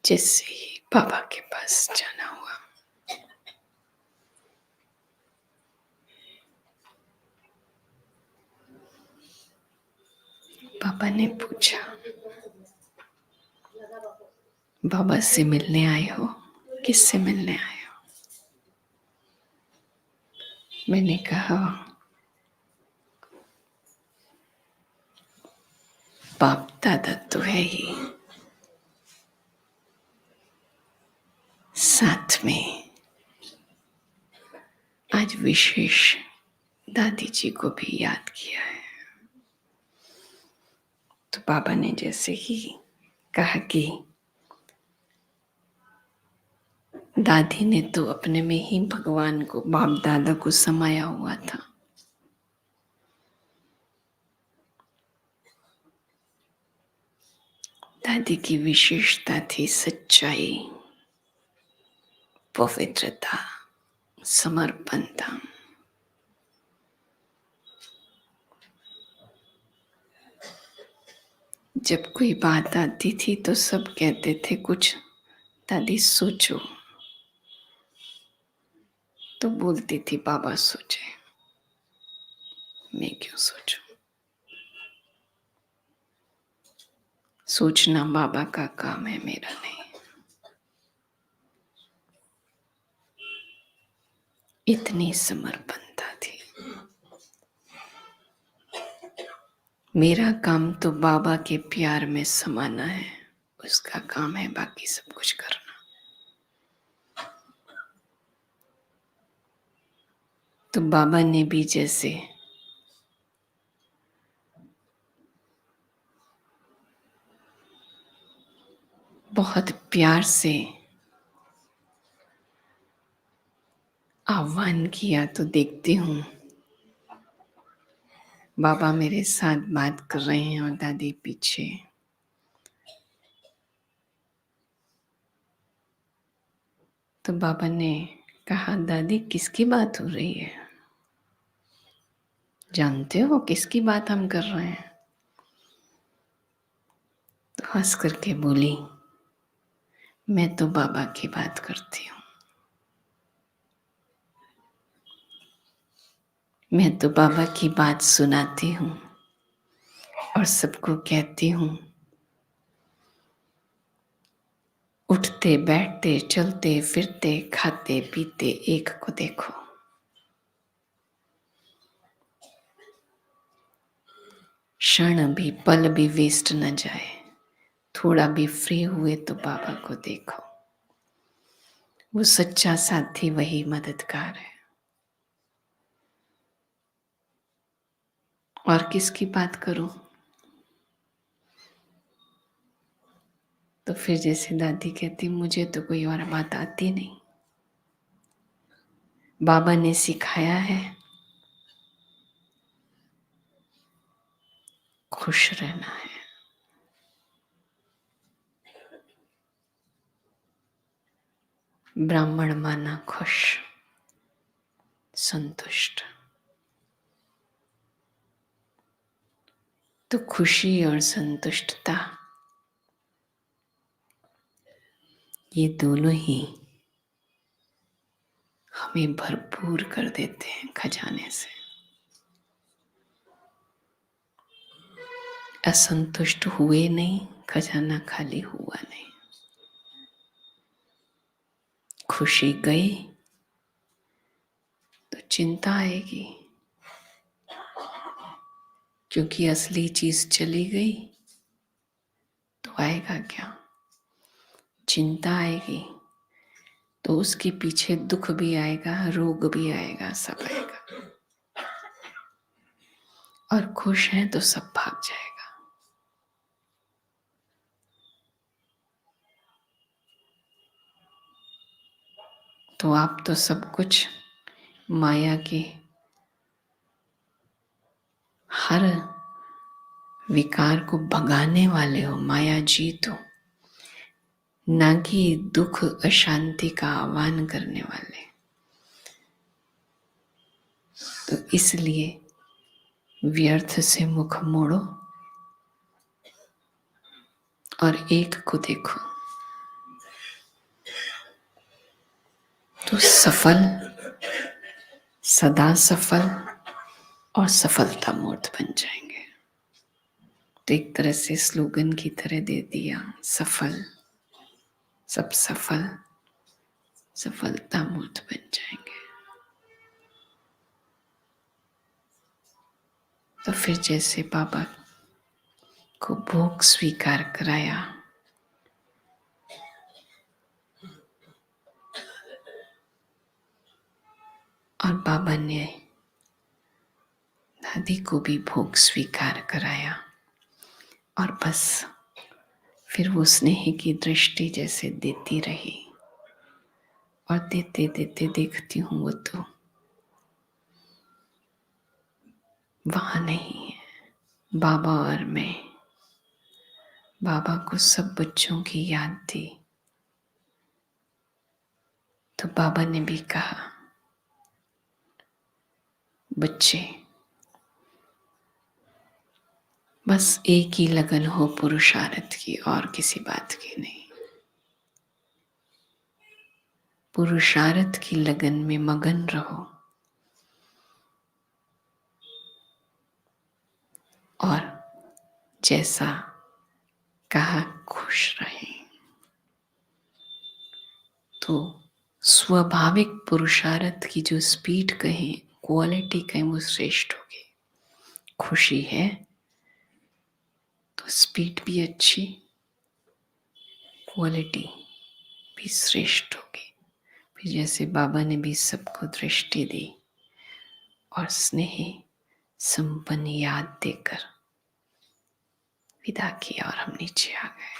जिससे ही बाबा के पास जाना हुआ। पापा ने पूछा, बाबा से मिलने आए हो? किससे मिलने आए हो? मैंने कहा, बाप दादा तो है ही, साथ में आज विशेष दादी जी को भी याद किया है। तो बाबा ने जैसे ही कहा कि दादी ने तो अपने में ही भगवान को, बाप दादा को समाया हुआ था। दादी की विशेषता थी सच्चाई, पवित्रता, समर्पण था। जब कोई बात आती थी तो सब कहते थे कुछ दादी सोचो, तो बोलती थी बाबा सोचे, मैं क्यों सोचूं? सोचना बाबा का काम है, मेरा नहीं। इतनी समर्पणता थी। मेरा काम तो बाबा के प्यार में समाना है, उसका काम है बाकी सब कुछ करना। तो बाबा ने भी जैसे बहुत प्यार से आह्वान किया, तो देखती हूँ बाबा मेरे साथ बात कर रहे हैं और दादी पीछे। तो बाबा ने कहा, दादी किसकी बात हो रही है? जानते हो किसकी बात हम कर रहे हैं? तो हंस करके बोली, मैं तो बाबा की बात करती हूँ। मैं तो बाबा की बात सुनाती हूँ और सबको कहती हूँ, उठते बैठते चलते फिरते खाते पीते एक को देखो। क्षण भी पल भी वेस्ट न जाए, थोड़ा भी फ्री हुए तो बाबा को देखो। वो सच्चा साथी वही मददगार है। और किसकी बात करूं? तो फिर जैसे दादी कहती, मुझे तो कोई और बात आती नहीं, बाबा ने सिखाया है खुश रहना है। ब्राह्मण माना खुश, संतुष्ट। तो खुशी और संतुष्टता, ये दोनों ही हमें भरपूर कर देते हैं खजाने से। असंतुष्ट हुए नहीं, खजाना खाली हुआ नहीं। खुशी गई तो चिंता आएगी, क्योंकि असली चीज चली गई तो आएगा क्या? चिंता आएगी तो उसके पीछे दुख भी आएगा, रोग भी आएगा, सब आएगा। और खुश हैं तो सब भाग जाएगा। तो आप तो सब कुछ माया के हर विकार को भगाने वाले हो, माया जीत हो, ना कि दुख अशांति का आह्वान करने वाले। तो इसलिए व्यर्थ से मुख मोड़ो और एक को देखो। तो सफल, सदा सफल और सफलता मूर्त बन जाएंगे। तो एक तरह से स्लोगन की तरह दे दिया, सफल, सब सफल, सफलता मूर्त बन जाएंगे। तो फिर जैसे बाबा को भोग स्वीकार कराया, और बाबा ने दादी को भी भोग स्वीकार कराया, और बस फिर वो स्नेह की दृष्टि जैसे देती रही, और देते देते देखती हूँ वो तो वहाँ नहीं है, बाबा और मैं। बाबा को सब बच्चों की याद थी, तो बाबा ने भी कहा, बच्चे बस एक ही लगन हो पुरुषार्थ की, और किसी बात की नहीं। पुरुषार्थ की लगन में मगन रहो, और जैसा कहा खुश रहें। तो स्वाभाविक पुरुषार्थ की जो स्पीड कहें, क्वालिटी कहें, वो श्रेष्ठ होगी। खुशी है तो स्पीड भी अच्छी, क्वालिटी भी श्रेष्ठ होगी। फिर जैसे बाबा ने भी सबको दृष्टि दी और स्नेह संपन्न याद देकर विदा किया, और हम नीचे आ गए।